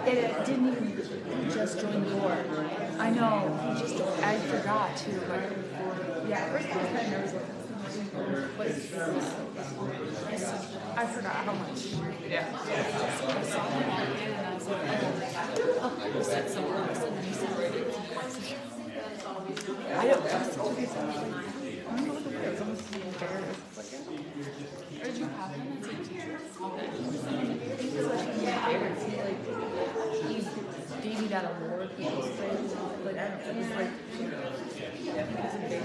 It didn't even just join the door. I know. I forgot too. But yeah, at first I was kind of nervous. But I forgot how much. Yeah. I saw him walk in and I was like, oh, you said something else and then you separated. I don't know what it was. Almost embarrassed. Or did you have him as a teacher? He gave me that award. Like, I don't know. It was like, definitely was a big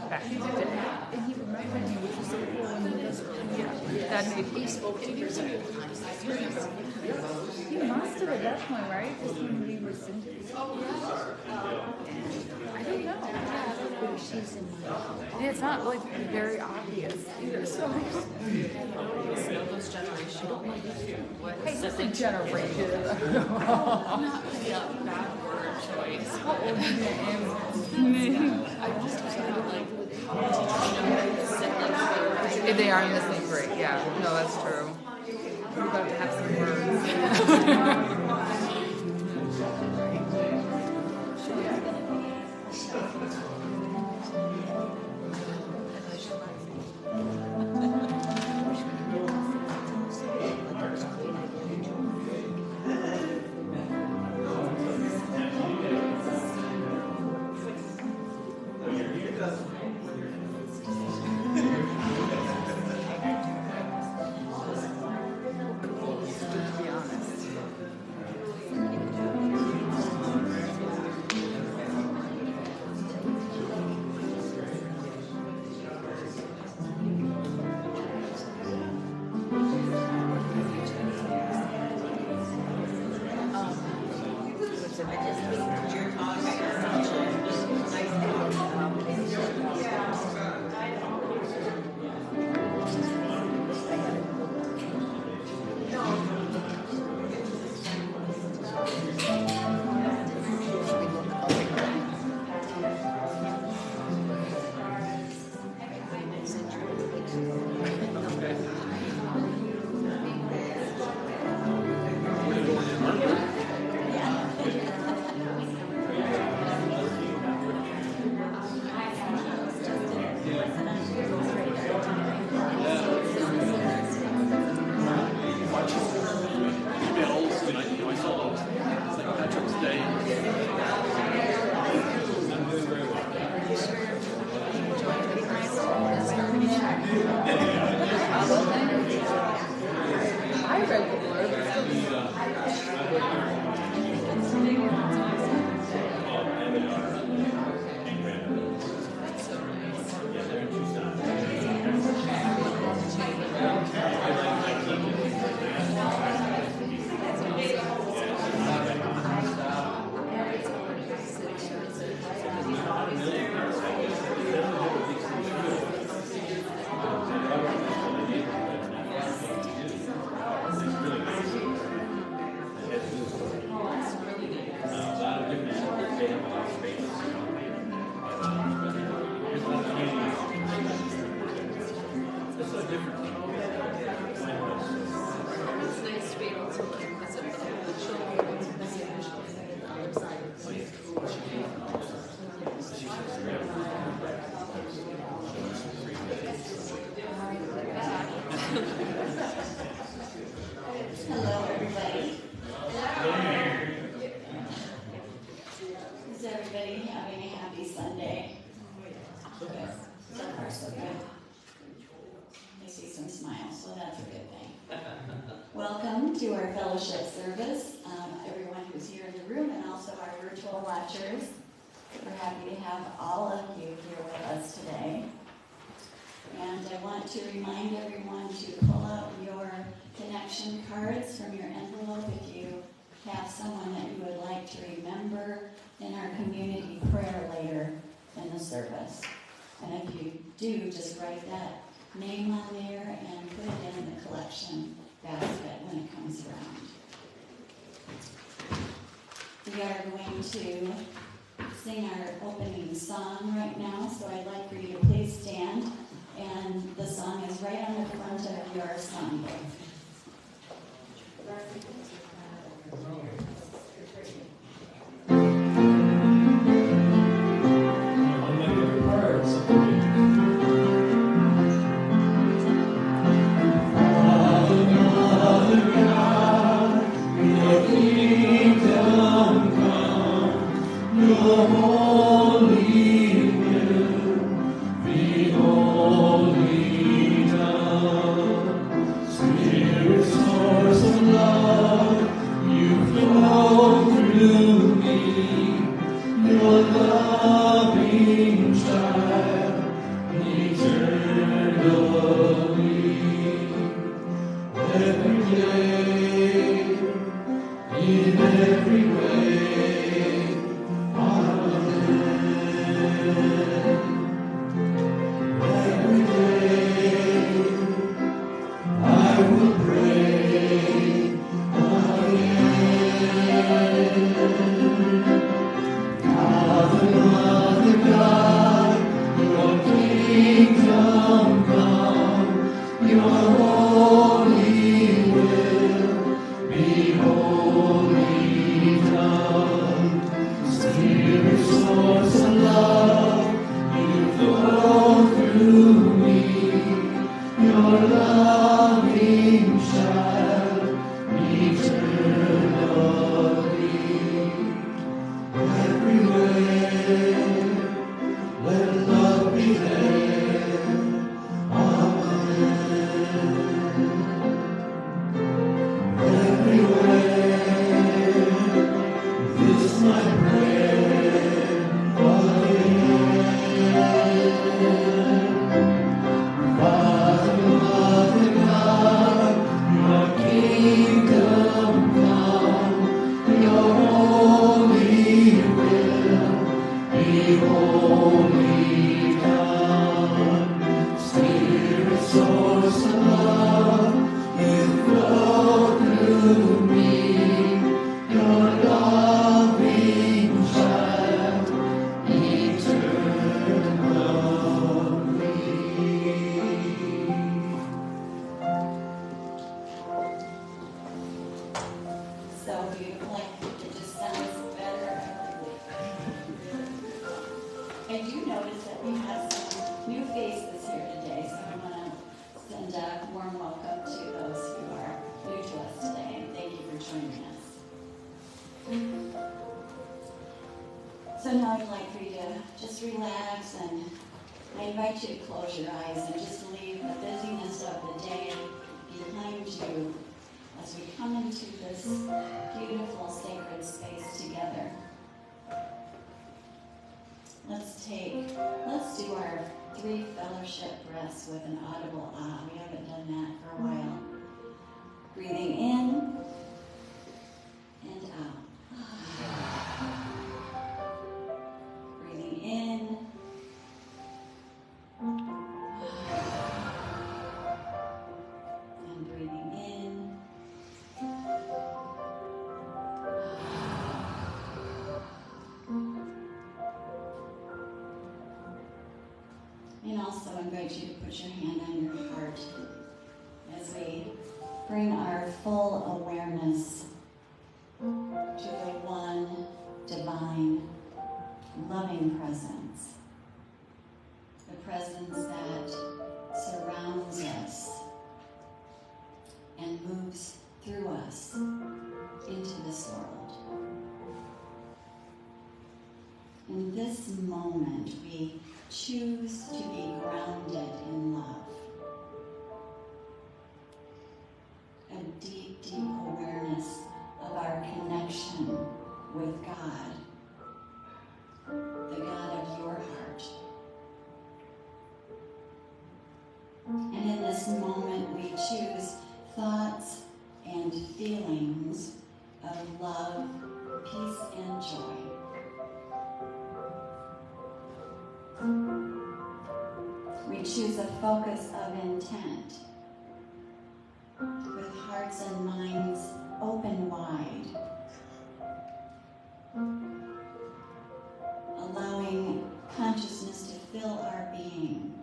back in the day. And he remembered me, which was so cool. And he was, that made me spoke to you. He must have at that point, right? Just when we were singing. I don't know. Yeah, I don't know. She's in and it's not like very obvious either. So those generations. Hey, this is generation. I'm not putting up bad word choice. How old are you? I just decided like if they are in the same grade, yeah. No, that's true. We're about to have some words. far so good. I see some smiles, so that's a good thing. Welcome to our fellowship service, everyone who's here in the room and also our virtual watchers. We're happy to have all of you here with us today. And I want to remind everyone to pull out your connection cards from your envelope if you have someone that you would like to remember in our community prayer later in the service. And if you do, just write that name on there and put it in the collection basket when it comes around. We are going to sing our opening song right now, so I'd like for you to please stand. And the song is right on the front of your songbook. So now I'd like for you to just relax, and I invite you to close your eyes and just leave the busyness of the day behind you as we come into this beautiful sacred space together. Let's do our 3 fellowship breaths with an audible ah. We haven't done that for a while. Breathing in and out. Breathing in. And breathing in. And also I invite you to put your hand on your heart as we bring our full awareness to the one divine, loving presence. The presence that surrounds us and moves through us into this world. In this moment, we choose to be grounded in love. A deep, deep awareness of our connection with God, the God of your heart. And in this moment, we choose thoughts and feelings of love, peace, and joy. We choose a focus of intent with hearts and minds open wide, allowing consciousness to fill our being.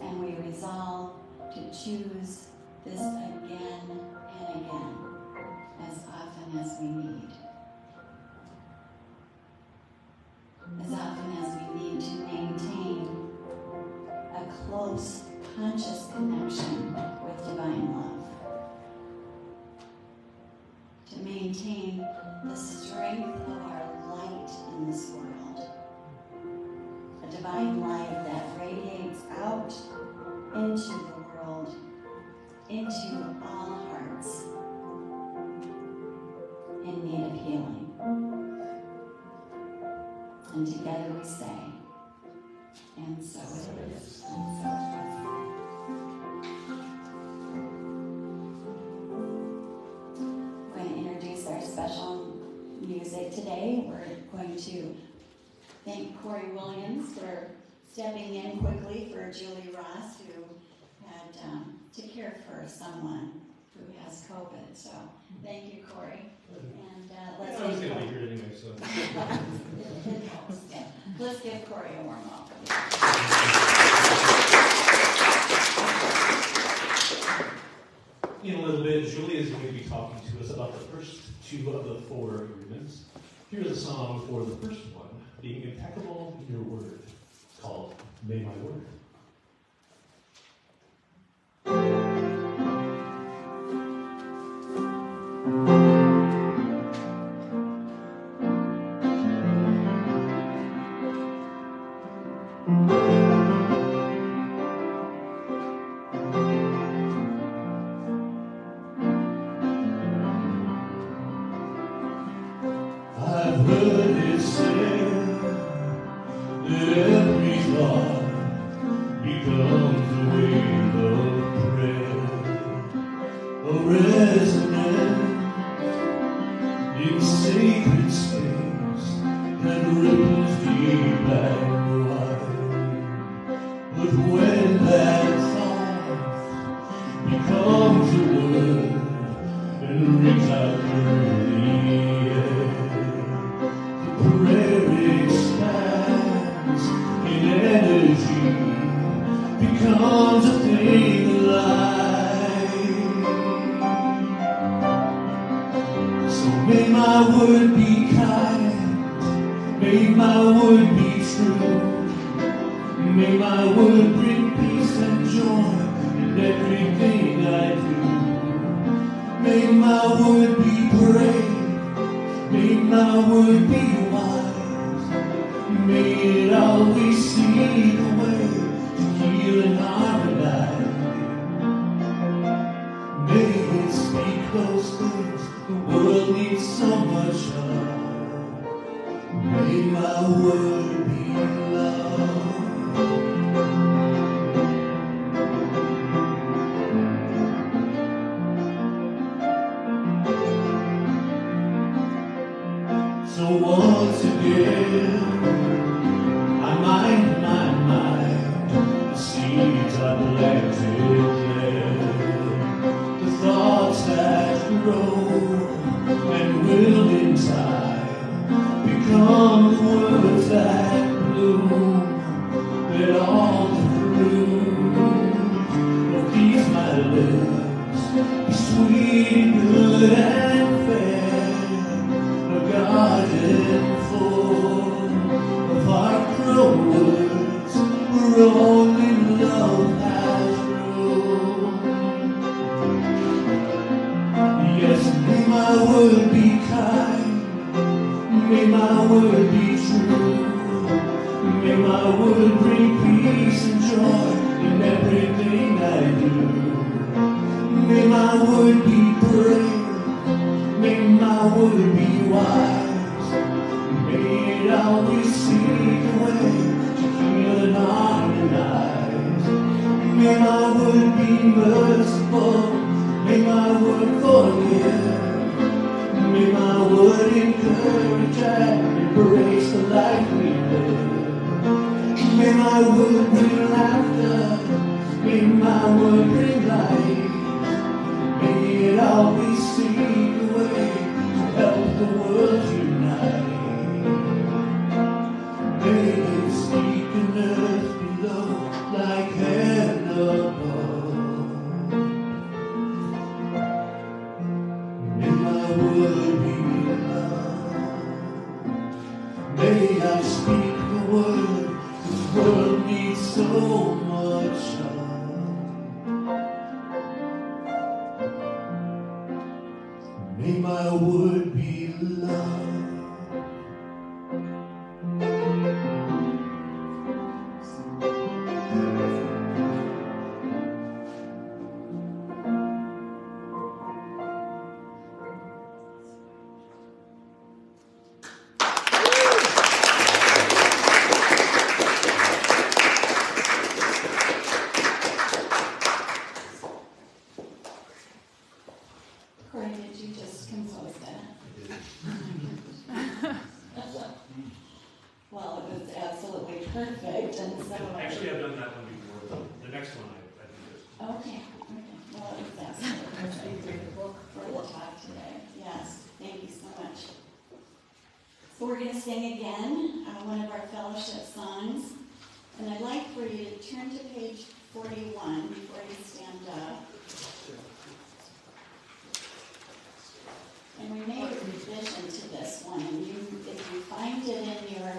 And we resolve to choose this again and again, as often as we need. As often as we need to maintain a close, conscious connection with divine love. To maintain the strength of our light in this world. A divine light that radiates out into the world, into all hearts in need of healing. And together we say, and so it is, and so it is. We're going to introduce our special music today. We're going to thank Corey Williams for stepping in quickly for Julie Ross, who had to care for someone who has COVID. So thank you, Corey. And let's I was going to be here anyway, so. it helps. Yeah. Let's give Corey a warm welcome. In a little bit, Julie is going to be talking to us about the first two of the 4 agreements. Here's a song for the first one, being impeccable in your word, called May My Word. I've heard it said that every thought becomes a wave of prayer, a resonance in sacred space that ripples deep and wide. But when that thought becomes a word and rings out through the air, prayer expands in energy, becomes a thing alive. So may my word be kind, may my word be true, may my word bring peace and joy in everything I do. May my word be brave, may my word be wise, may it always see the way to heal and harmonize. May it speak those things the world needs so much of. May my word be love. So once again, I mind my mind, the seeds I planted there, the thoughts that grow and will in time become the words that bloom, that all the fruit of these my lips be sweet and good and fair. Garden full of heart-grown words where only love has room. Yes, may my word be kind, may my word be true, always seek a way to heal an hardened eyes. May my word be merciful, may my word forgive, may my word encourage and embrace the life we live. May my word bring laughter, may my word bring light. May it always seek a way to help the world unite. May it speak in earth below like heaven above. May my word be love. May I speak the word this world needs so much of. May my word be love. Corey, did you just compose that? Well, it was absolutely perfect, and so. Actually, I've done that one before. The next one, I think is. Okay. Well, it was absolutely perfect for the talk today. Yes, thank you so much. So we're going to sing again one of our fellowship songs, and I'd like for you to turn to page 41 before you stand up. And we made a revision to this one, and if you find it in your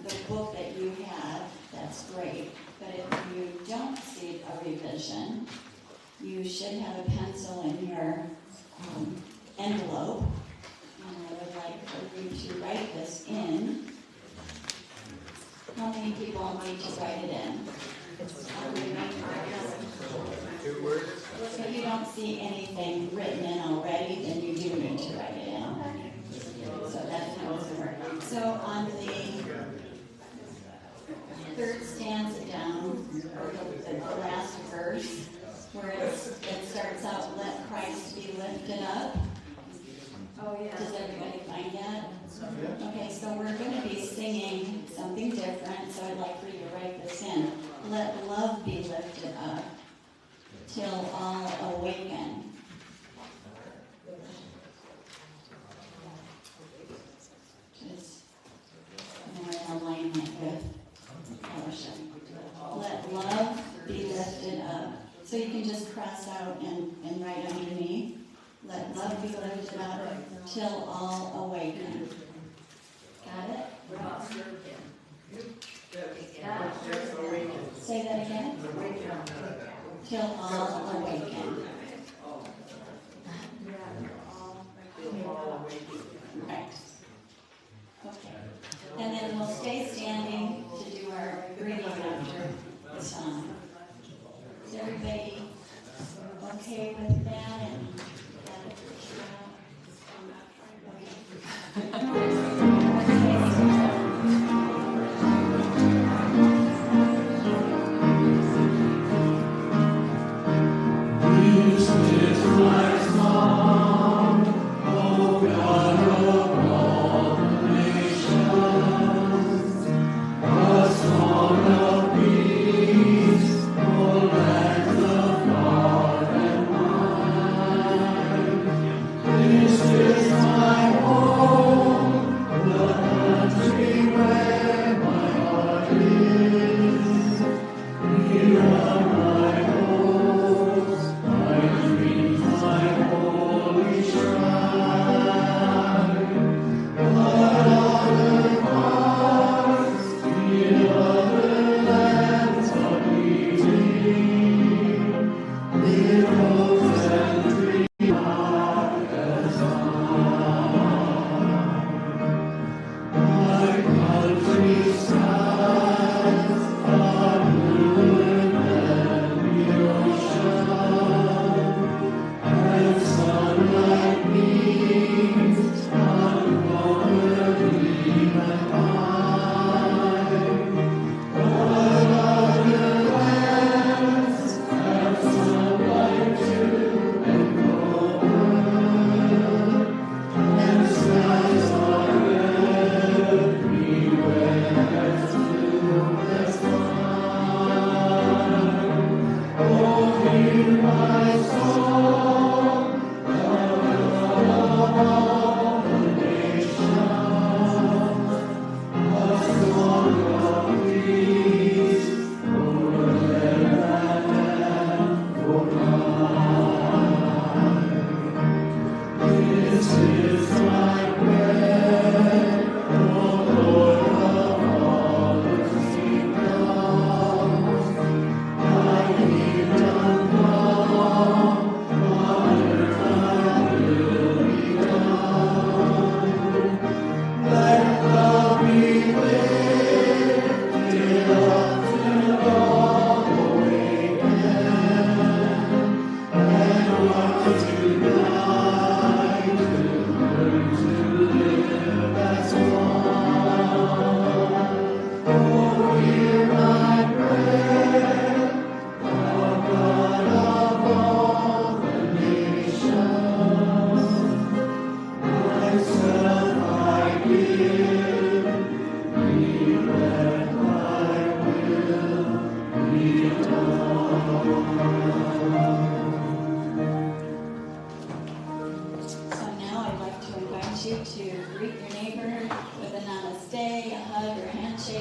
the book that you have, that's great. But if you don't see a revision, you should have a pencil in your envelope. And I would like for you to write this in. How many people need to write it in? Two words? If you don't see anything written in already, then you do need to write it in. So that's how it's going to work. So on the third stanza down, or the last verse, where it starts out, let Christ be lifted up. Oh, yeah. Does everybody find that? Okay, so we're going to be singing something different, so I'd like for you to write this in. Let love be lifted up till all awaken. Just more in alignment with fellowship. Let love be lifted up. So you can just cross out and write underneath. Let love be lifted up till all awaken. Got it? Say that again. Till all awaken. Right. Okay. And then we'll stay standing to do our greeting after the song. Is everybody okay with that? And Will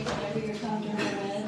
whatever you're comfortable with.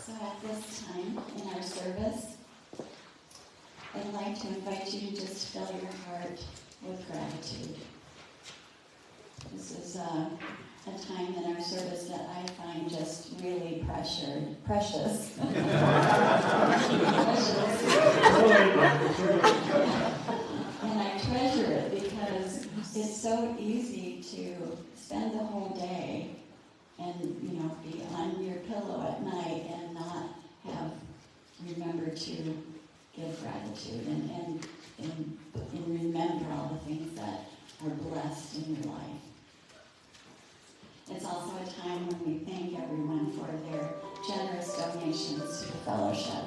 So at this time in our service, I'd like to invite you to just fill your heart with gratitude. This is a time in our service that I find just really precious. And I treasure it because it's so easy to spend the whole day and, be on your pillow at night and not remember to give gratitude and remember all the things that are blessed in your life. It's also a time when we thank everyone for their generous donations to the fellowship.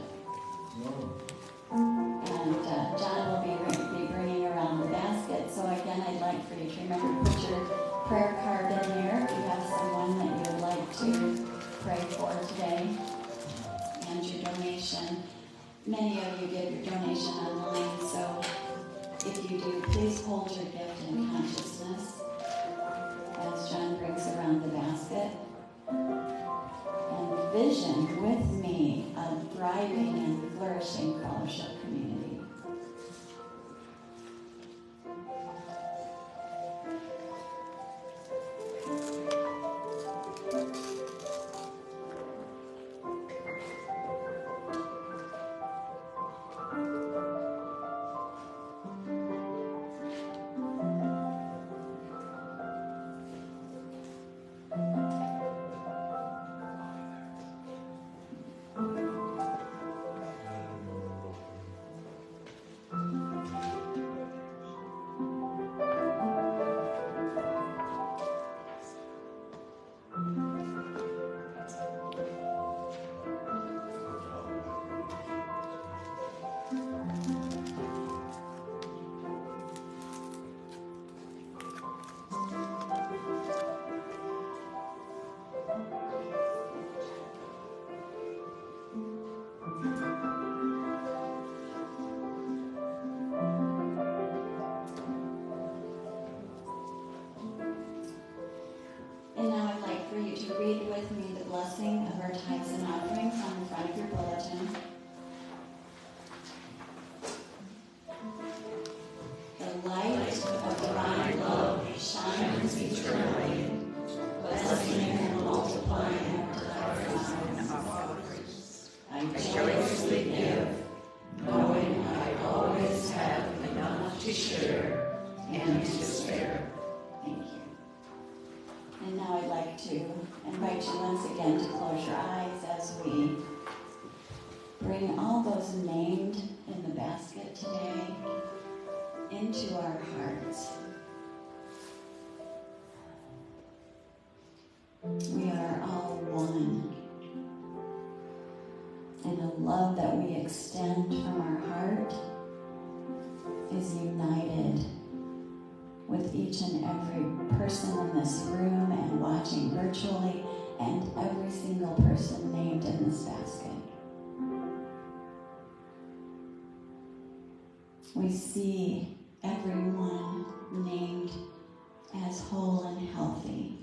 And John will be bringing around the basket. So again, I'd like for you to remember to put your prayer card in there if you have someone that you would like to pray for today. And your donation. Many of you give your donation online, so if you do, please hold your gift in consciousness as John brings around the basket. And vision with me a thriving and flourishing fellowship community. Read with me the blessing of our tithes and offerings on the front of your bulletin. The light of divine love shines eternally, blessing and multiplying our tithes and offerings. I joyously give, knowing I always have enough to share and to spare. Thank you. And now I'd like to invite you once again to close your eyes as we bring all those named in the basket today into our hearts. We are all one. And the love that we extend from our heart is united with each and every person in this room and watching virtually, and every single person named in this basket. We see everyone named as whole and healthy,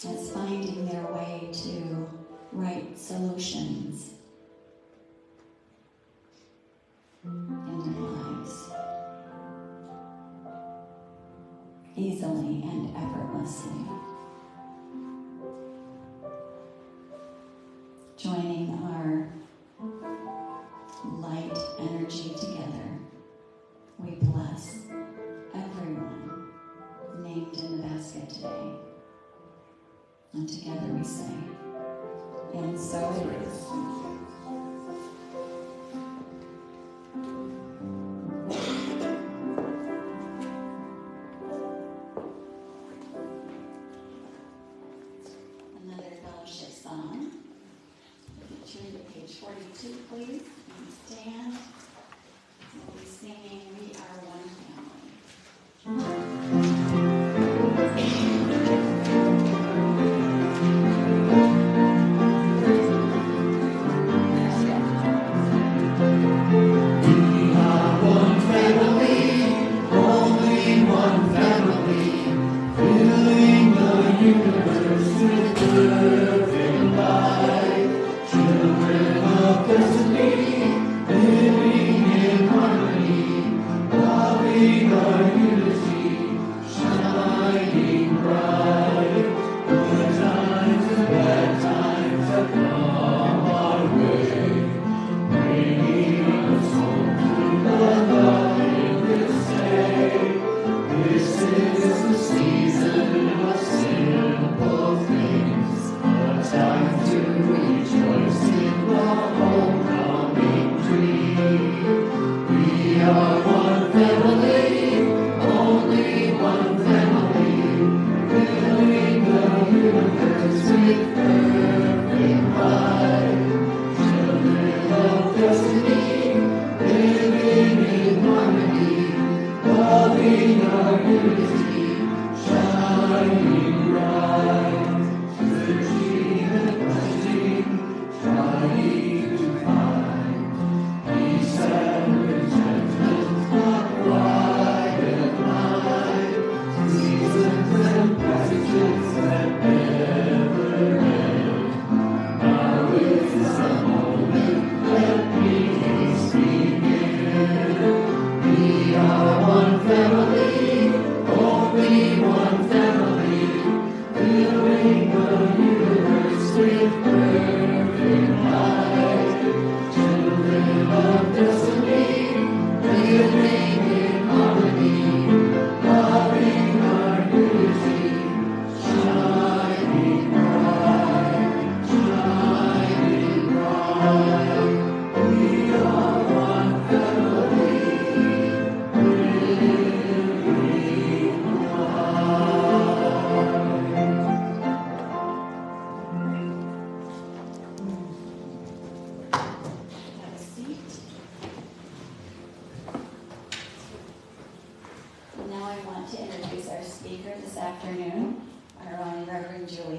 as finding their way to right solutions in their lives, easily and effortlessly. Joining our light energy together, we bless everyone named in the basket today. And together we say, and so it is. Another fellowship song. If you turn to page 42, please, and stand. We'll be singing We Are One Family.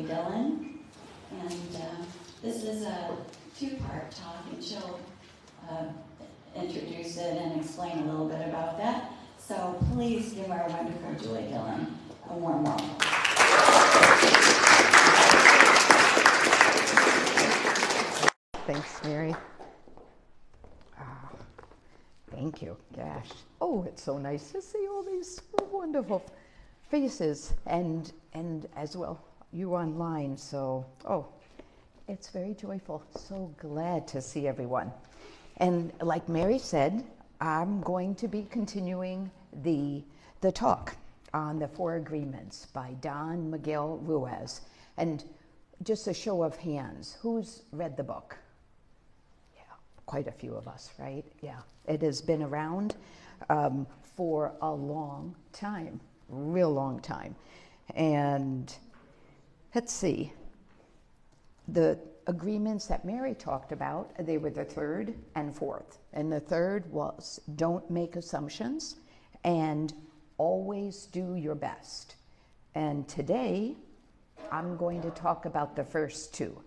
Dillon, and this is a two-part talk, and she'll introduce it and explain a little bit about that. So please give our wonderful Julie Dillon a warm welcome. Thanks, Mary. Thank you. Gosh. Oh, it's so nice to see all these wonderful faces, and as well you online. So, it's very joyful. So glad to see everyone. And like Mary said, I'm going to be continuing the talk on the Four Agreements by Don Miguel Ruiz. And just a show of hands, who's read the book? Quite a few of us, right? Yeah, it has been around for a long time, real long time. And let's see, the agreements that Mary talked about, they were the third and fourth. And the third was don't make assumptions and always do your best. And today, I'm going to talk about the first two.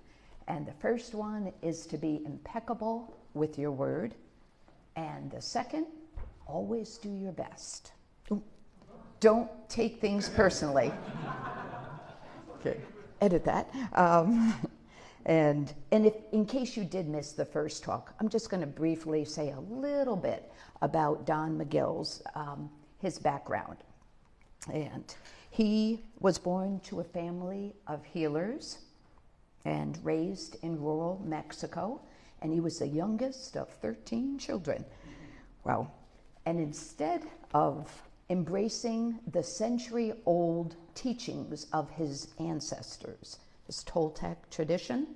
And the first one is to be impeccable with your word. And the second, always do your best. Don't take things personally. Okay, edit that. And if, in case you did miss the first talk, I'm just going to briefly say a little bit about Don Miguel's, his background. And he was born to a family of healers and raised in rural Mexico, and he was the youngest of 13 children. Wow. And instead of embracing the century-old teachings of his ancestors, his Toltec tradition.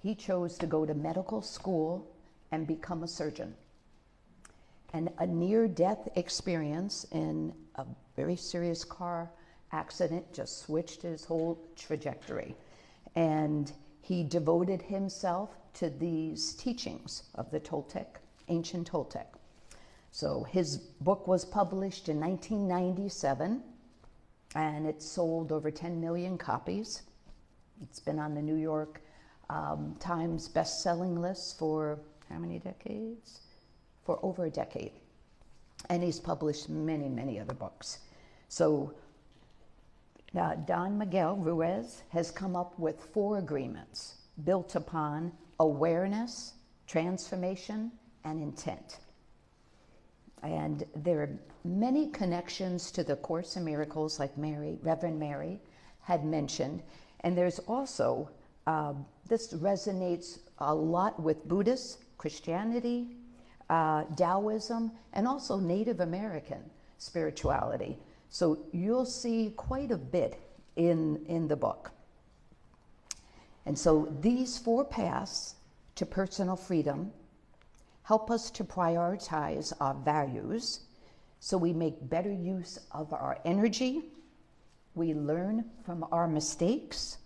He chose to go to medical school and become a surgeon. And a near-death experience in a very serious car accident just switched his whole trajectory. And he devoted himself to these teachings of the Toltec, ancient Toltec. So his book was published in 1997, and it sold over 10 million copies. It's been on the New York Times best-selling list for how many decades? For over a decade. And he's published many, many other books. So Don Miguel Ruiz has come up with 4 agreements built upon awareness, transformation, and intent. And there are many connections to the Course in Miracles, like Reverend Mary had mentioned. And there's also, this resonates a lot with Buddhist, Christianity, Taoism, and also Native American spirituality. So you'll see quite a bit in the book. And so these 4 paths to personal freedom help us to prioritize our values so we make better use of our energy, we learn from our mistakes,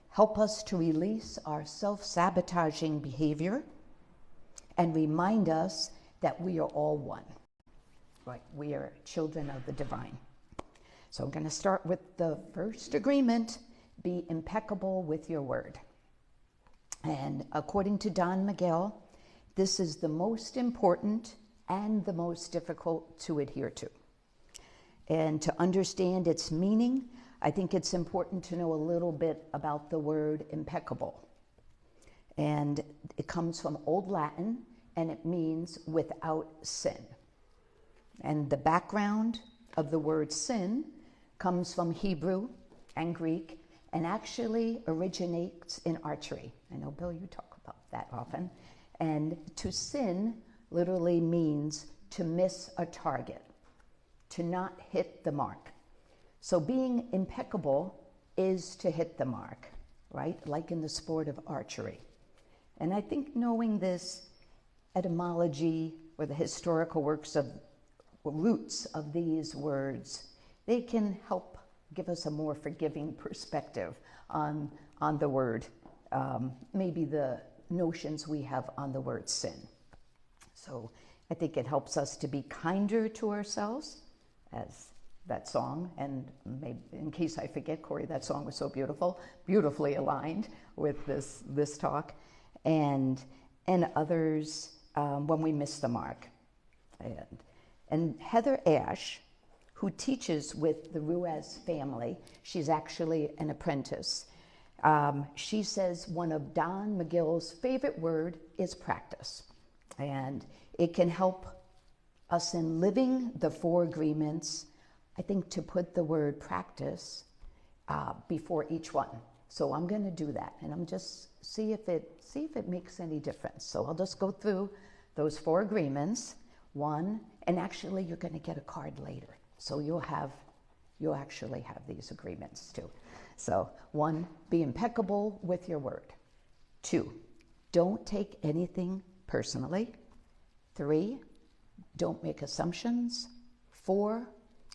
help us to release our self-sabotaging behavior, and remind us that we are all one. Right? We are children of the divine. So I'm going to start with the first agreement: be impeccable with your word. And according to Don Miguel, this is the most important and the most difficult to adhere to. And to understand its meaning, I think it's important to know a little bit about the word impeccable. And it comes from Old Latin, and it means without sin. And the background of the word sin comes from Hebrew and Greek, and actually originates in archery. I know, Bill, you talk about that often. And to sin literally means to miss a target, to not hit the mark. So being impeccable is to hit the mark, right? Like in the sport of archery. And I think knowing this etymology or the historical roots of these words, they can help give us a more forgiving perspective on the word, maybe the notions we have on the word sin. So I think it helps us to be kinder to ourselves, as that song, and maybe, in case I forget, Corey, that song was so beautiful, beautifully aligned with this talk, and others when we miss the mark. And Heather Ash, who teaches with the Ruiz family, she's actually an apprentice. She says one of Don Miguel's favorite word is practice. And it can help us in living the 4 agreements, I think, to put the word practice before each one. So I'm going to do that, and I'm just see if it makes any difference. So I'll just go through those 4 agreements. 1, and actually you're going to get a card later. So you'll actually have these agreements too. So 1, be impeccable with your word. 2, don't take anything personally. 3, don't make assumptions. 4,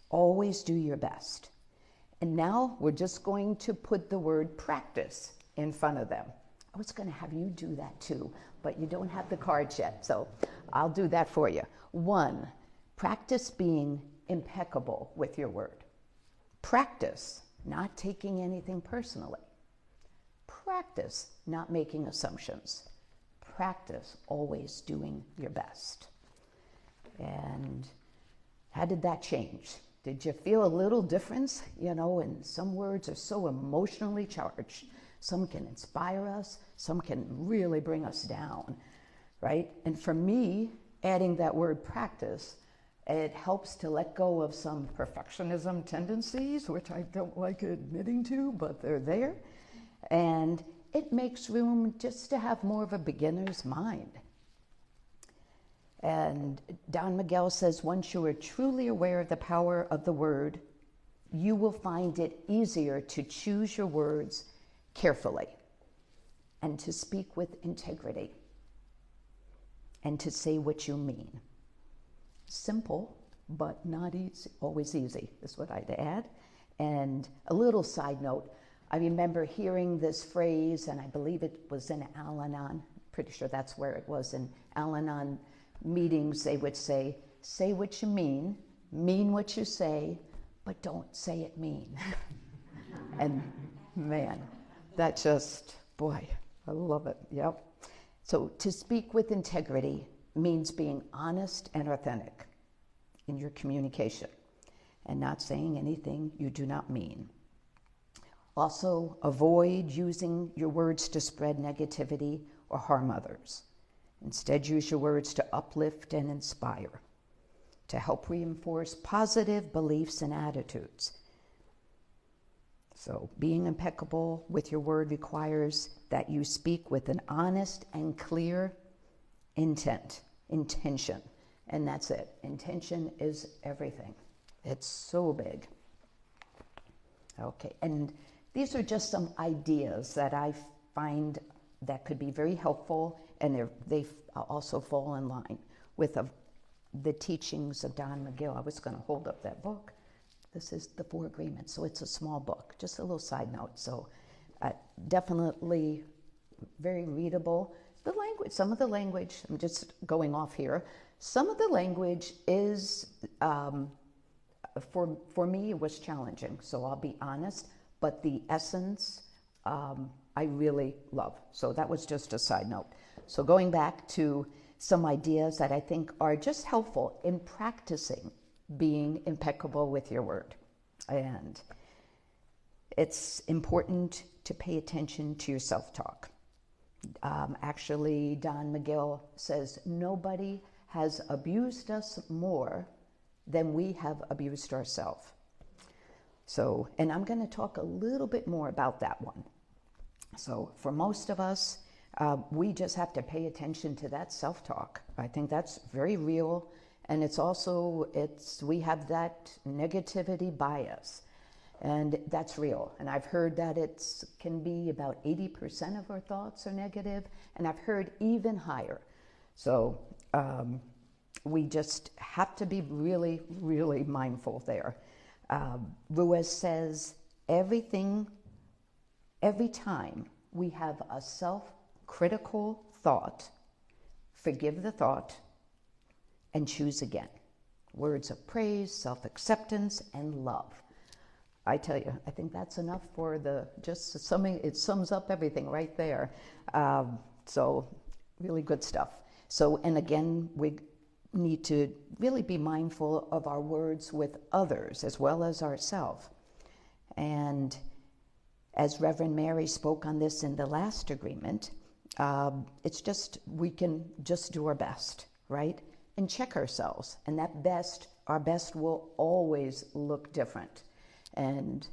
always do your best. And now we're just going to put the word practice in front of them. I was going to have you do that too, but you don't have the cards yet, so I'll do that for you. 1, practice being impeccable with your word. Practice not taking anything personally. Practice not making assumptions. Practice always doing your best. And how did that change? Did you feel a little difference? You know, and some words are so emotionally charged. Some can inspire us, some can really bring us down, right? And for me, adding that word practice, it helps to let go of some perfectionism tendencies, which I don't like admitting to, but they're there. And it makes room just to have more of a beginner's mind. And Don Miguel says, once you are truly aware of the power of the word, you will find it easier to choose your words carefully and to speak with integrity and to say what you mean. Simple, but not easy, always easy, is what I'd add. And a little side note, I remember hearing this phrase, and I believe it was in Al-Anon, pretty sure that's where it was, in Al-Anon meetings. They would say what you mean what you say, but don't say it mean. And man, that just, boy, I love it, yep. So to speak with integrity means being honest and authentic in your communication and not saying anything you do not mean. Also, avoid using your words to spread negativity or harm others. Instead, use your words to uplift and inspire, to help reinforce positive beliefs and attitudes. So being impeccable with your word requires that you speak with an honest and clear intention. And that's it. Intention is everything. It's so big. Okay, and these are just some ideas that I find that could be very helpful, and they also fall in line with the teachings of Don Miguel. I was going to hold up that book. This is the 4 Agreements, so it's a small book, just a little side note. So definitely very readable. The language, some of the language, I'm just going off here, some of the language is, for me, it was challenging, so I'll be honest, but the essence I really love. So that was just a side note. So going back to some ideas that I think are just helpful in practicing being impeccable with your word. And it's important to pay attention to your self-talk. Actually, Don Miguel says, nobody has abused us more than we have abused ourselves. So, and I'm going to talk a little bit more about that one. So for most of us, we just have to pay attention to that self-talk. I think that's very real. And it's also, we have that negativity bias, and that's real. And I've heard that it can be about 80% of our thoughts are negative, and I've heard even higher. So we just have to be really, really mindful there. Ruiz says, every time we have a self-critical thought, forgive the thought, and choose again. Words of praise, self-acceptance, and love. I tell you, I think that's enough for it sums up everything right there. So really good stuff. So, and again, we need to really be mindful of our words with others as well as ourselves. And as Reverend Mary spoke on this in the last agreement, it's just, we can just do our best, right? And check ourselves. And our best will always look different. And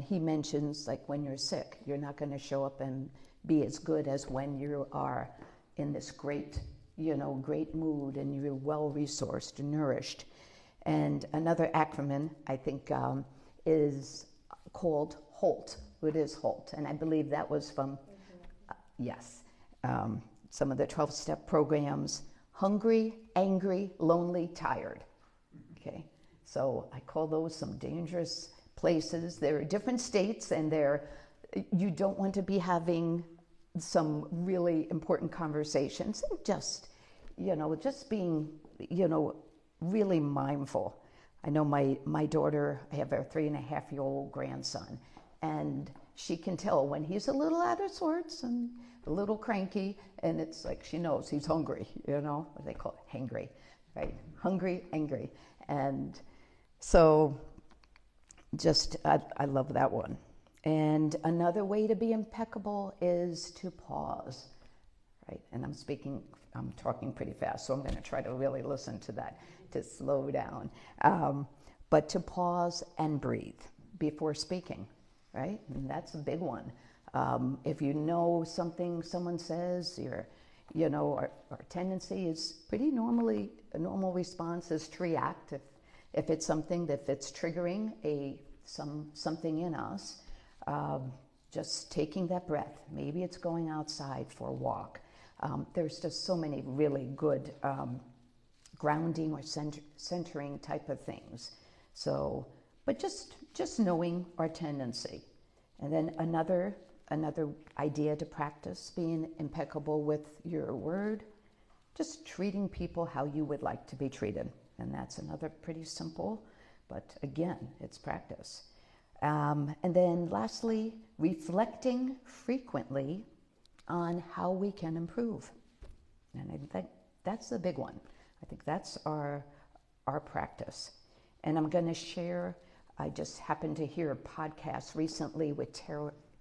he mentions, like, when you're sick, you're not going to show up and be as good as when you are in this great mood and you're well-resourced and nourished. And another acronym, I think, is called HOLT. It is HOLT. And I believe that was from, some of the 12-step programs. Hungry, angry, lonely, tired. Okay, so I call those some dangerous places. There are different states, and you don't want to be having some really important conversations, and just being, really mindful. I know my daughter, I have a 3.5-year-old grandson, and she can tell when he's a little out of sorts and a little cranky, and it's like she knows he's hungry, what they call it, hangry, right? Hungry, angry. And so I love that one. And another way to be impeccable is to pause, right? And I'm talking pretty fast, so I'm going to try to really listen to that, to slow down. But to pause and breathe before speaking, right? And that's a big one. If you know something someone says, our tendency is pretty a normal response is to react if it's something, if it's triggering a something in us, just taking that breath. Maybe it's going outside for a walk. There's just so many really good grounding or centering type of things. So, but just knowing our tendency. And then another idea to practice, being impeccable with your word, just treating people how you would like to be treated. And that's another pretty simple, but again, it's practice. And then lastly, reflecting frequently on how we can improve. And I think that's the big one. I think that's our practice. And I'm going to share, I just happened to hear a podcast recently with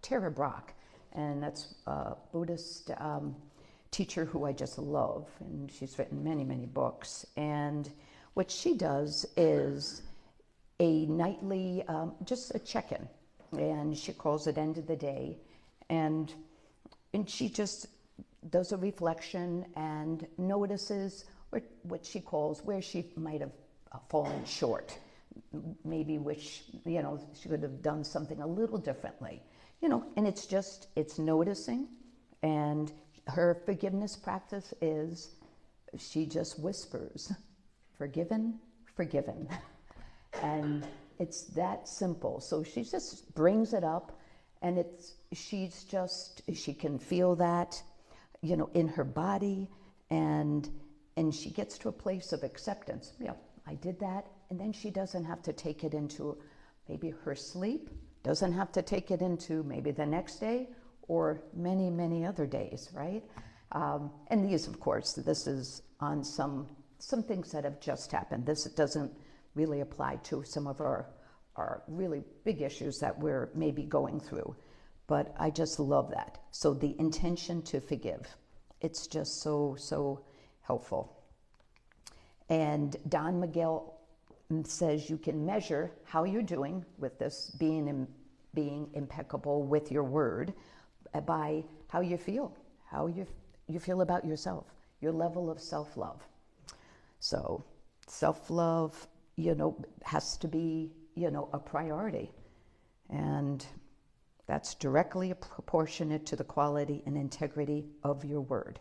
Tara Brach, and that's a Buddhist teacher who I just love, and she's written many, many books. And what she does is a nightly, just a check-in, and she calls it end of the day, and she just does a reflection and notices what she calls where she might have fallen short, maybe which, she could have done something a little differently, and it's noticing. And her forgiveness practice is, she just whispers, forgiven, forgiven. And it's that simple. So she just brings it up, and she can feel that, in her body, and she gets to a place of acceptance. Yeah, I did that. And then she doesn't have to take it into maybe her sleep, doesn't have to take it into maybe the next day or many, many other days, right? And these, of course, this is on some things that have just happened. This doesn't really apply to some of our really big issues that we're maybe going through. But I just love that. So the intention to forgive, it's just so helpful. And Don Miguel says you can measure how you're doing with this, being impeccable with your word, by how you feel, how you feel about yourself, your level of self-love. So self-love, has to be, a priority. And that's directly proportionate to the quality and integrity of your word.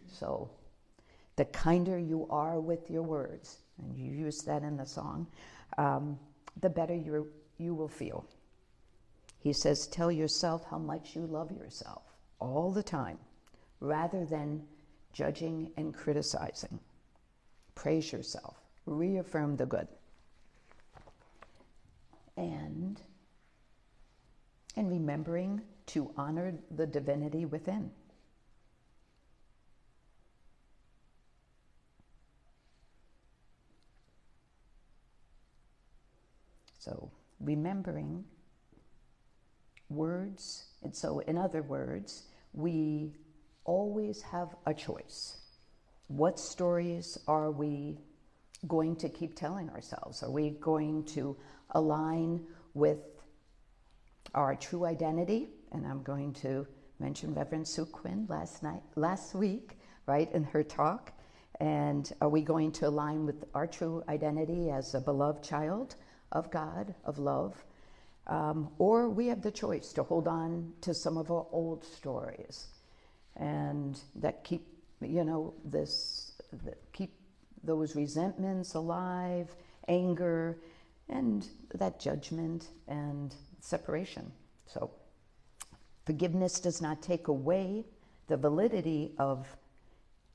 So the kinder you are with your words, and you use that in the song, the better you will feel. He says, tell yourself how much you love yourself all the time, rather than judging and criticizing. Praise yourself. Reaffirm the good. And remembering to honor the divinity within. So remembering words, and so in other words, we always have a choice. What stories are we going to keep telling ourselves? Are we going to align with our true identity? And I'm going to mention Reverend Sue Quinn last week, right, in her talk. And are we going to align with our true identity as a beloved child of God, of love? Or we have the choice to hold on to some of our old stories, and that keep, keep those resentments alive, anger, and that judgment and separation. So forgiveness does not take away the validity of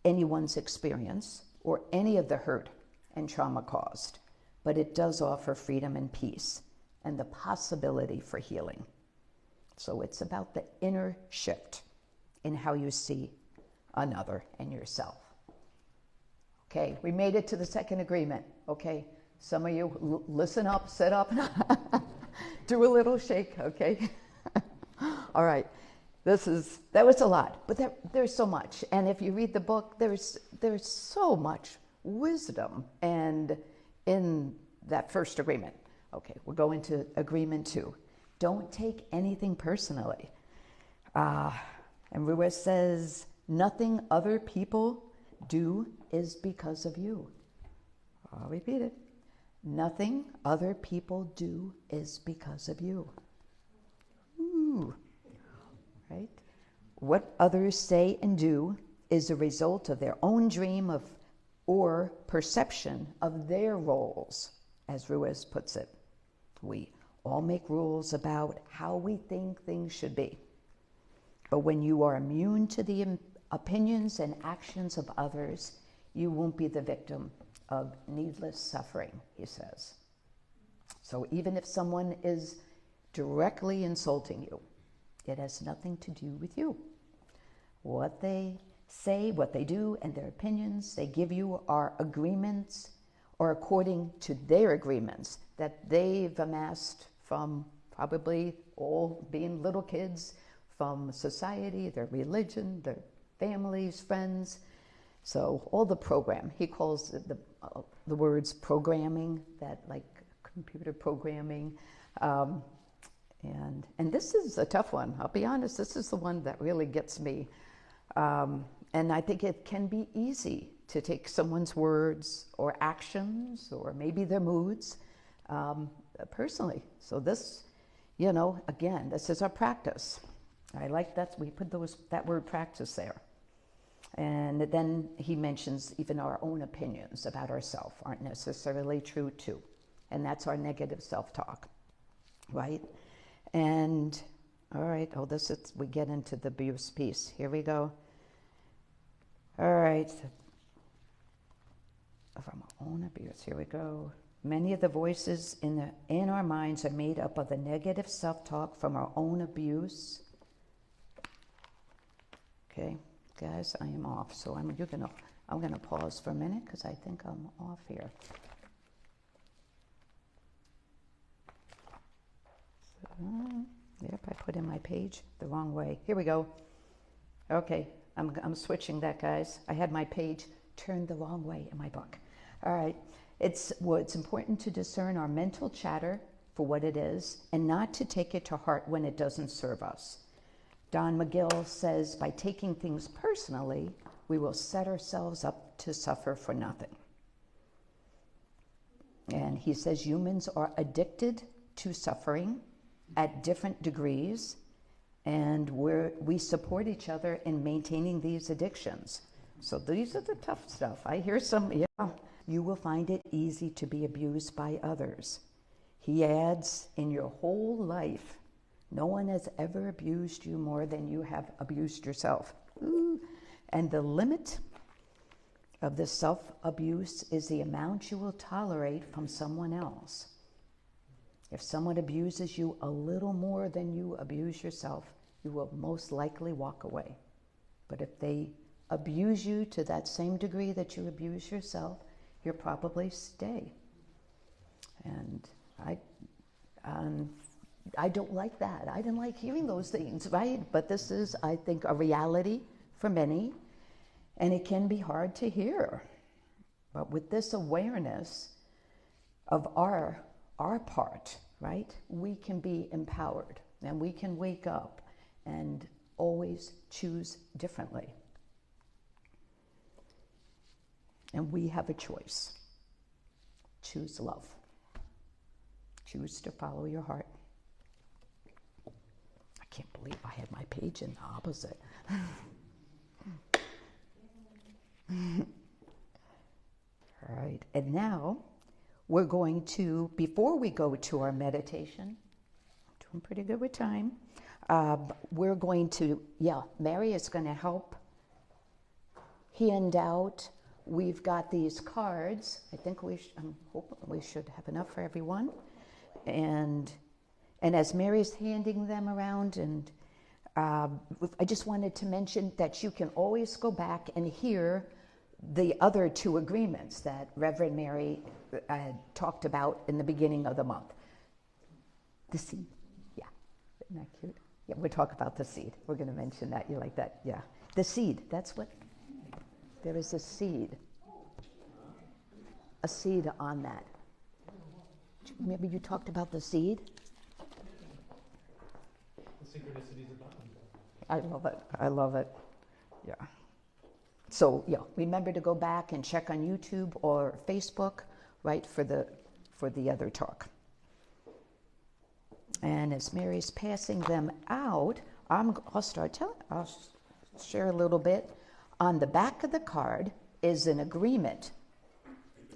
anyone's experience or any of the hurt and trauma caused, but it does offer freedom and peace and the possibility for healing. So it's about the inner shift in how you see another and yourself. Okay, we made it to the second agreement. Okay, some of you listen up, sit up, do a little shake, okay? All right, that was a lot, but there's so much. And if you read the book, there's so much wisdom and in that first agreement. Okay, we'll go into agreement 2. Don't take anything personally. And Ruiz says, nothing other people do is because of you. I'll repeat it. Nothing other people do is because of you. Ooh, right? What others say and do is a result of their own dream of or perception of their roles, as Ruiz puts it. We all make rules about how we think things should be. But when you are immune to the opinions and actions of others, you won't be the victim of needless suffering, he says. So even if someone is directly insulting you, it has nothing to do with you. What they say, what they do, and their opinions they give you are agreements, or according to their agreements that they've amassed from probably all being little kids, from society, their religion, their families, friends. So all the program, he calls it the words programming, that like computer programming. And this is a tough one. I'll be honest, this is the one that really gets me. And I think it can be easy to take someone's words or actions or maybe their moods personally. So this, again, this is our practice. I like that we put that word practice there. And then he mentions even our own opinions about ourselves aren't necessarily true too. And that's our negative self-talk, right? And all right, we get into the abuse piece. Here we go. All right. From our own abuse, here we go. Many of the voices in our minds are made up of the negative self-talk from our own abuse. Okay, guys, I am off. So I'm gonna pause for a minute because I think I'm off here. So, yep, I put in my page the wrong way. Here we go. Okay, I'm switching that, guys. I had my page turned the wrong way in my book. All right, it's important to discern our mental chatter for what it is and not to take it to heart when it doesn't serve us. Don Miguel says, by taking things personally, we will set ourselves up to suffer for nothing. And he says humans are addicted to suffering at different degrees, and we support each other in maintaining these addictions. So these are the tough stuff. I hear you will find it easy to be abused by others. He adds, in your whole life, no one has ever abused you more than you have abused yourself. Ooh. And the limit of this self-abuse is the amount you will tolerate from someone else. If someone abuses you a little more than you abuse yourself, you will most likely walk away. But if they abuse you to that same degree that you abuse yourself, you'll probably stay. And I don't like that. I didn't like hearing those things, right? But this is, I think, a reality for many, and it can be hard to hear. But with this awareness of our part, right, we can be empowered, and we can wake up and always choose differently. And we have a choice. Choose love. Choose to follow your heart. I can't believe I had my page in the opposite. All right, and now we're going to, before we go to our meditation, doing pretty good with time, we're going to, Mary is going to help hand out. We've got these cards. I think I'm hoping we should have enough for everyone. And as Mary's handing them around, and I just wanted to mention that you can always go back and hear the other two agreements that Reverend Mary talked about in the beginning of the month. The seed, isn't that cute? Yeah, we'll talk about the seed. We're going to mention that. You like that? Yeah. The seed, that's what, there is a seed on that. Remember you talked about the seed? The synchronicities about them. I love it. Yeah. So, remember to go back and check on YouTube or Facebook, right, for for the other talk. And as Mary's passing them out, I'll share a little bit. On the back of the card is an agreement.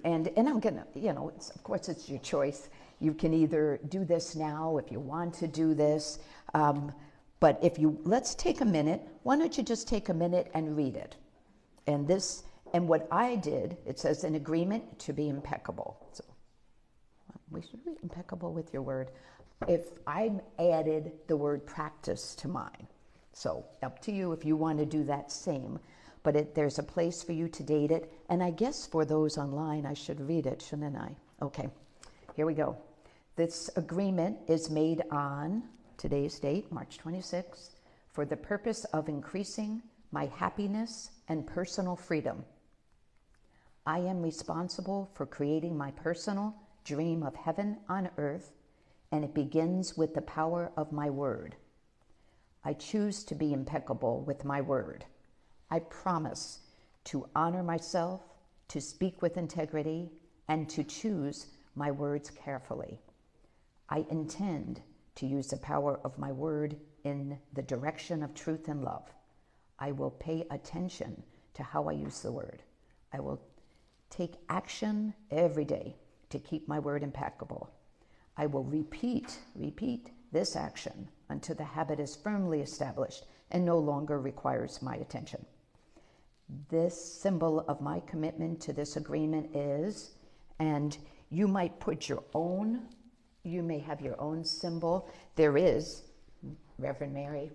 And I'm gonna, of course it's your choice. You can either do this now if you want to do this. But let's take a minute. Why don't you just take a minute and read it? And what I did, it says an agreement to be impeccable. So we should be impeccable with your word. If I added the word practice to mine, so up to you if you want to do that same, but there's a place for you to date it, and I guess for those online I should read it, shouldn't I? Okay, here we go. This agreement is made on today's date, March 26th, for the purpose of increasing my happiness and personal freedom. I am responsible for creating my personal dream of heaven on earth, and it begins with the power of my word. I choose to be impeccable with my word. I promise to honor myself, to speak with integrity, and to choose my words carefully. I intend to use the power of my word in the direction of truth and love. I will pay attention to how I use the word. I will take action every day to keep my word impeccable. I will repeat this action until the habit is firmly established and no longer requires my attention. This symbol of my commitment to this agreement is, and you might put your own, you may have your own symbol. There is, Reverend Mary,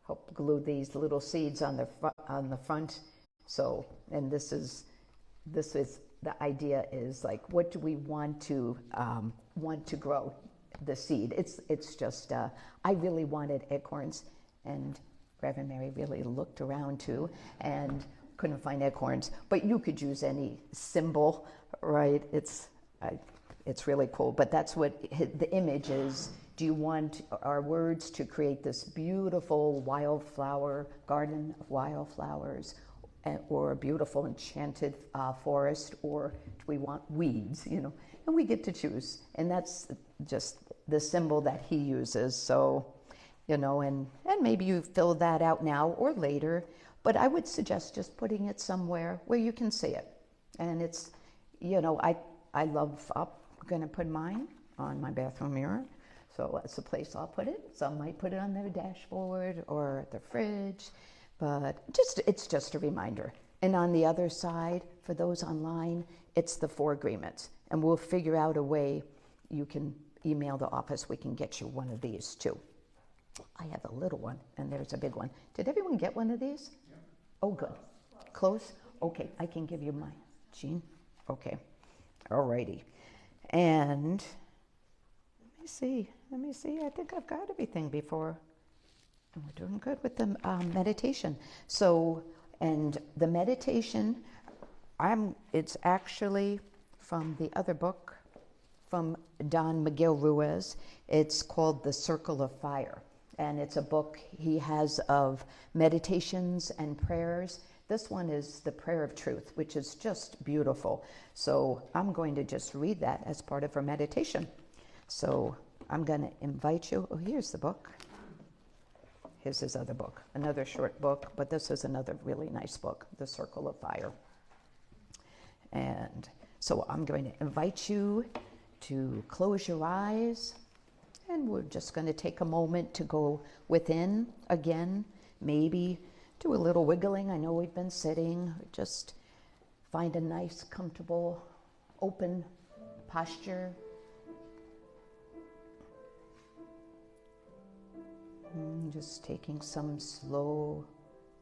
help glue these little seeds on the front. So, and this is the idea is like, what do we want to grow the seed? It's just, I really wanted acorns, and Reverend Mary really looked around too and couldn't find acorns, but you could use any symbol, right? It's really cool, but that's what the image is. Do you want our words to create this beautiful wildflower garden of wildflowers, or a beautiful enchanted forest, or do we want weeds, And we get to choose. And that's just the symbol that he uses. So, and maybe you fill that out now or later, but I would suggest just putting it somewhere where you can see it. And it's, I'm going to put mine on my bathroom mirror. So that's the place I'll put it. Some might put it on their dashboard or the fridge. But it's just a reminder. And on the other side, for those online, it's the 4 agreements. And we'll figure out a way you can email the office. We can get you one of these too. I have a little one, and there's a big one. Did everyone get one of these? Yeah. Oh, good. Close? Okay, I can give you mine. Jean? Okay. All righty. And let me see. I think I've got everything before. We're doing good with the meditation. So, and the meditation, it's actually from the other book, from Don Miguel Ruiz. It's called The Circle of Fire. And it's a book he has of meditations and prayers. This one is the Prayer of Truth, which is just beautiful. So I'm going to just read that as part of our meditation. So I'm going to invite you. Oh, here's the book. Here's his other book, another short book, but this is another really nice book, The Circle of Fire. And so I'm going to invite you to close your eyes, and we're just going to take a moment to go within again, maybe do a little wiggling. I know we've been sitting. Just find a nice, comfortable, open posture. Just taking some slow,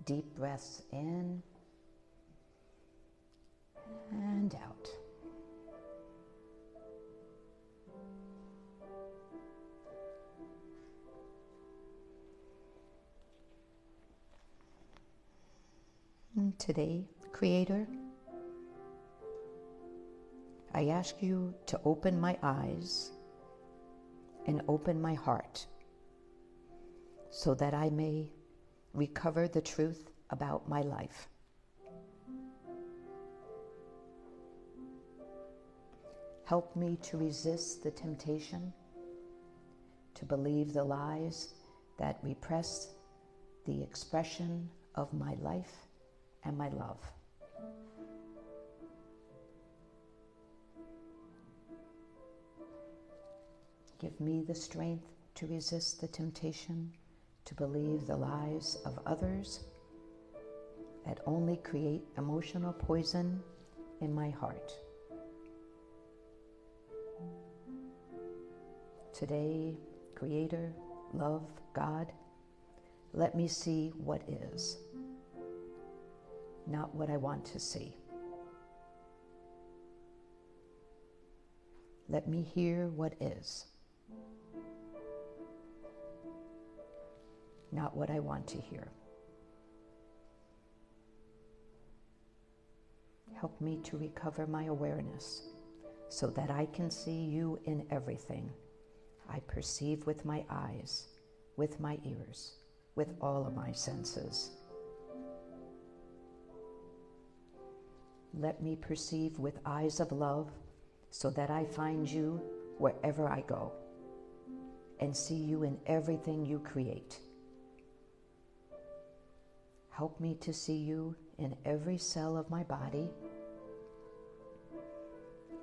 deep breaths in and out. And today, Creator, I ask you to open my eyes and open my heart, so that I may recover the truth about my life. Help me to resist the temptation to believe the lies that repress the expression of my life and my love. Give me the strength to resist the temptation to believe the lies of others that only create emotional poison in my heart. Today, Creator, Love, God, let me see what is, not what I want to see. Let me hear what is, not what I want to hear. Help me to recover my awareness so that I can see you in everything I perceive with my eyes, with my ears, with all of my senses. Let me perceive with eyes of love so that I find you wherever I go and see you in everything you create. Help me to see you in every cell of my body,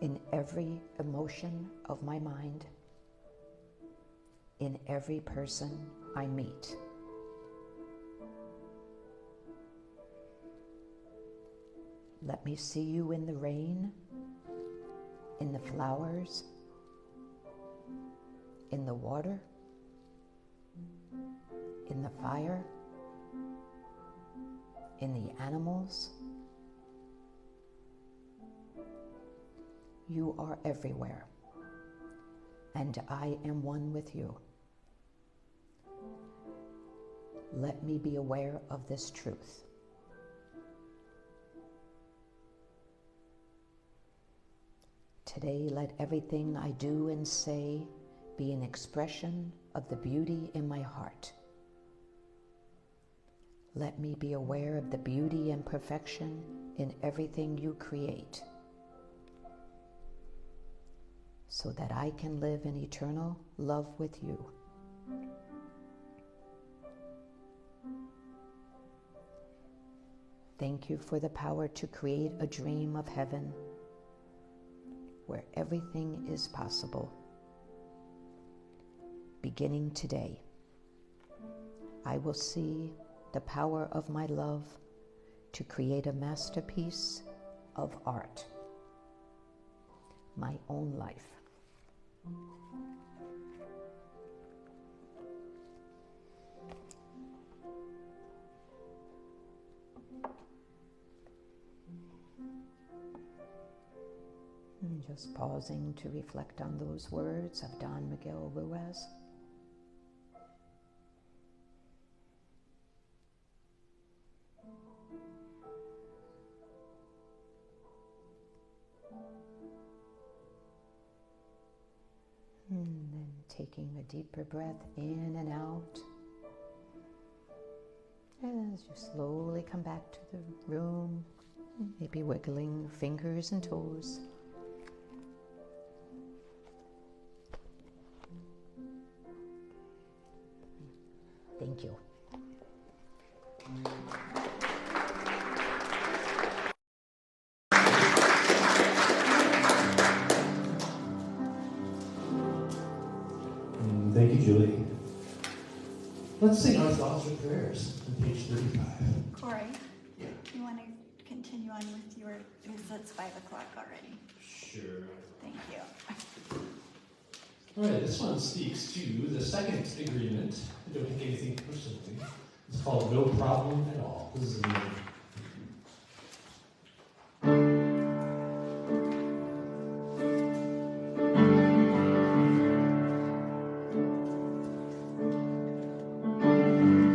in every emotion of my mind, in every person I meet. Let me see you in the rain, in the flowers, in the water, in the fire, in the animals. You are everywhere, and I am one with you. Let me be aware of this truth. Today, let everything I do and say be an expression of the beauty in my heart. Let me be aware of the beauty and perfection in everything you create, so that I can live in eternal love with you. Thank you for the power to create a dream of heaven where everything is possible. Beginning today, I will see the power of my love to create a masterpiece of art, my own life. And just pausing to reflect on those words of Don Miguel Ruiz. And then taking a deeper breath in and out. As you slowly come back to the room, maybe wiggling fingers and toes. Thank you. Thank you, Julie. Let's sing our thoughts and prayers on page 35. Corey, Yeah. you want to continue on with your, because it's 5 o'clock already. Sure. Thank you. All right, this one speaks to the second agreement. Don't take anything personally. It's called No Problem at All. This is the name.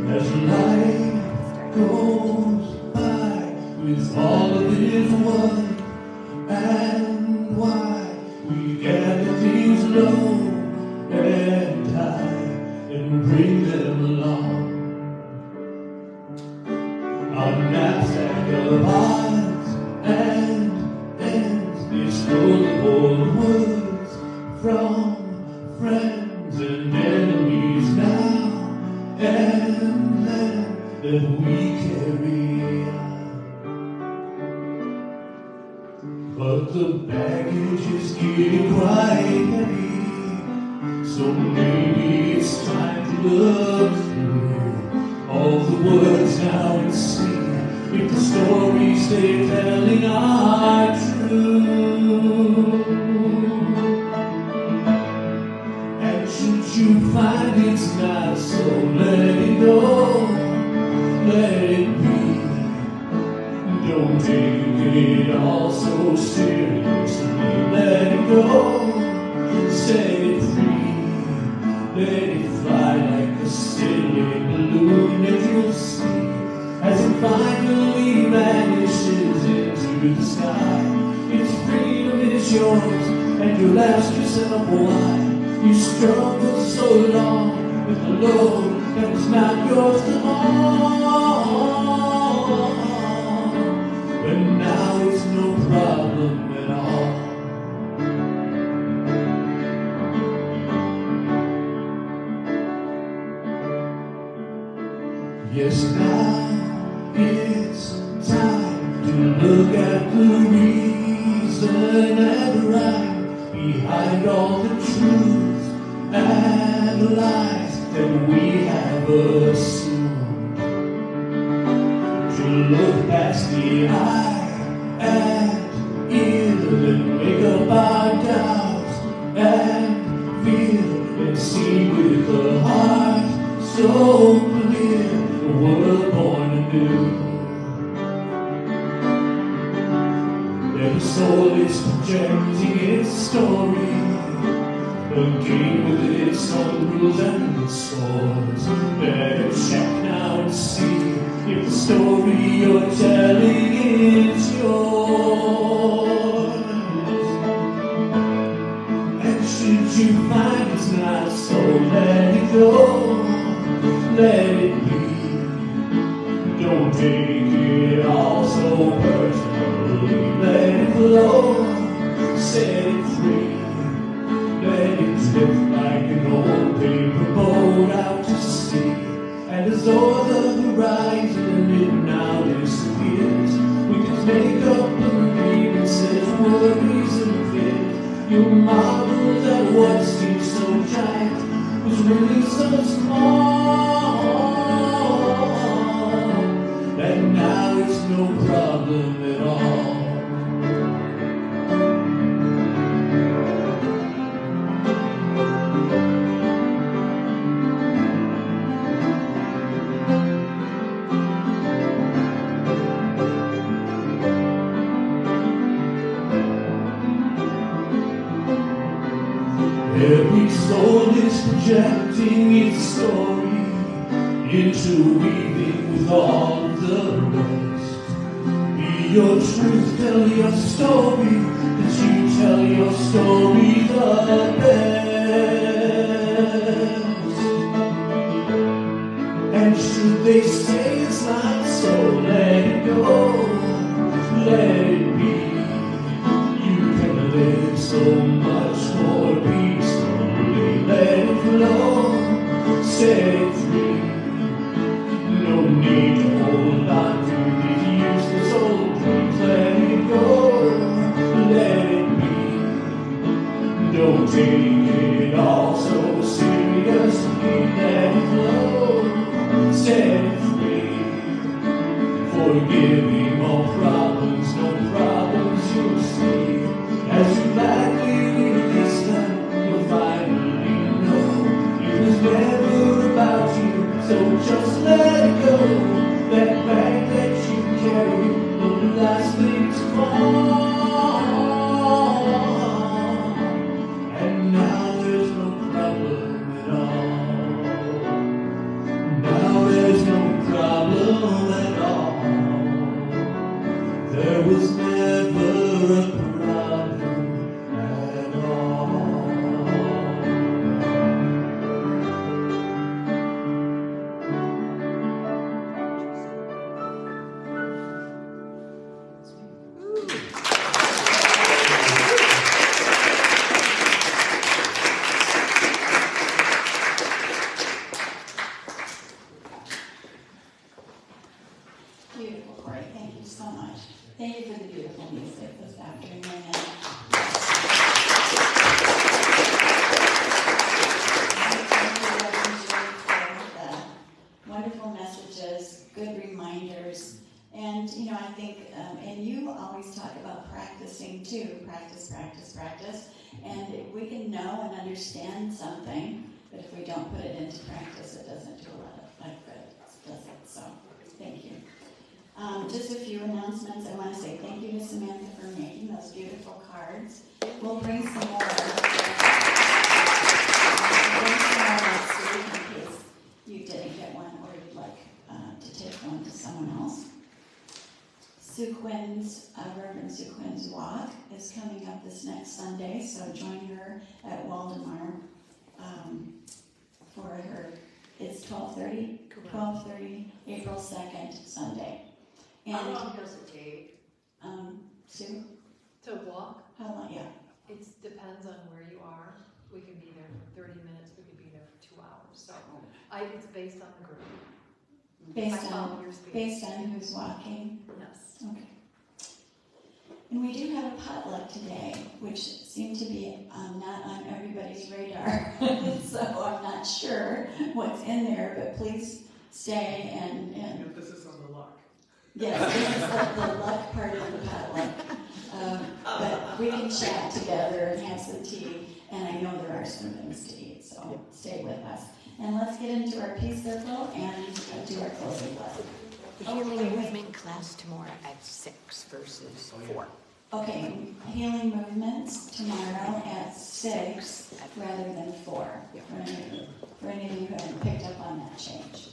As life goes by with all of its what and why, we gather things low and high and bring them along. Our knapsack of odds and ends is full of old wood. plan that we carry on. But the baggage is getting quite heavy, so maybe it's time to look through all the words now and see if the stories they're telling are true. And should you find it's not so, let it go, let it be. Don't take it all so seriously, let it go, set it free, let it fly like a silly balloon, and you'll see as it finally vanishes into the sky. Its freedom is yours, and you'll ask yourself why you struggled so long with a load that was not yours to haul. But now it's no problem at all. Yes, now it's time to look at the reason and right behind all the truth and lies that we have assumed. To look past the eye and ear and make up our doubts and feel and see with the heart so clear the world born anew. Every soul is projecting its story, a game with its own rules and scores. Better check now and see if the story you're telling is yours. And should you find it's not so, let it go, let it be. Don't take it all so personally, let it flow, set it free. Let it drift like an old paper boat out to sea. And as o'er the horizon it now disappears, we can make up grievances, worries and fears. You'll marvel at what seems so giant was really so small. And now it's no problem at all. Every soul is projecting its story, interweaving with all the rest. Be your truth, tell your story, that you tell your story the best. And should they say it's not so, let it go, let it be. You can live so much more peacefully, let it flow, set it free. No need to hold on to these useless old dreams, let it go, let it be. Don't take it all so seriously, let it flow, set it free. Forgiving all problems, no problems you'll see. As you gladly release them, you'll finally know it was never about you, so Corey. Thank you so much. Thank you for the beautiful music this afternoon. Wonderful messages, good reminders, and I think, and you always talk about practicing too, practice, practice, practice, and we can know and understand something, but if we don't put it into practice, it doesn't do a lot of good, does it? So, thank you. Just a few announcements. I want to say thank you to Samantha for making those beautiful cards. We'll bring some more. Next week in case you didn't get one or you'd like to take one to someone else. Sue Quinn's, Reverend Sue Quinn's walk is coming up this next Sunday, so join her at Waldemar for her. It's 12:30? 12:30, April 2nd, Sunday. And, how long does it take? Sue? To walk? How long? Yeah. It depends on where you are. We can be there for 30 minutes, we could be there for 2 hours. So it's based on the group. Based on who's walking? Yes. Okay. And we do have a potluck today, which seemed to be not on everybody's radar. So I'm not sure what's in there, but please stay and emphasis on the luck. yes, this is the luck part of the potluck. But we can chat together and have some tea, and I know there are some things to eat, so stay with us. And let's get into our peace circle and do our closing blessing. The healing movement class tomorrow at 6 versus 4. Okay, healing movements tomorrow at 6 rather than 4. For any of you who haven't picked up on that change.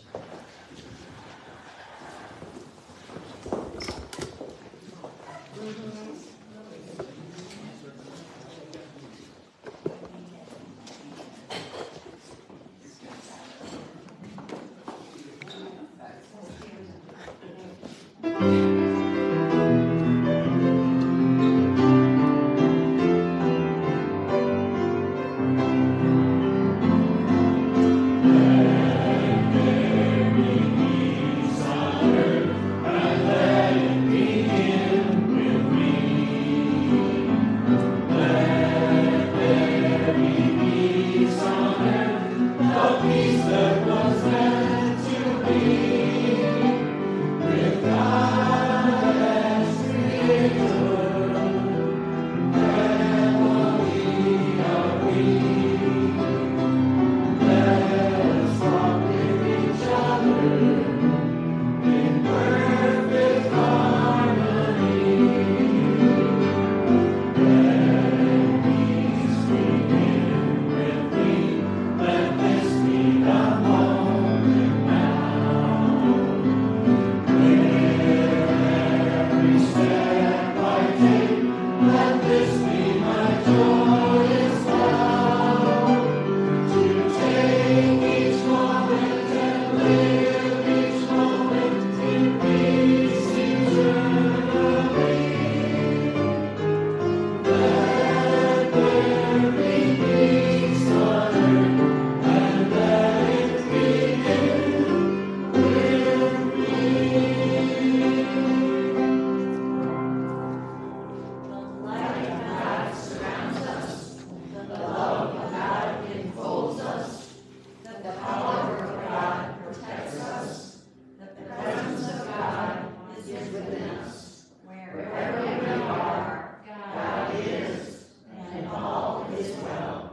Wherever we are, God is, and all is well.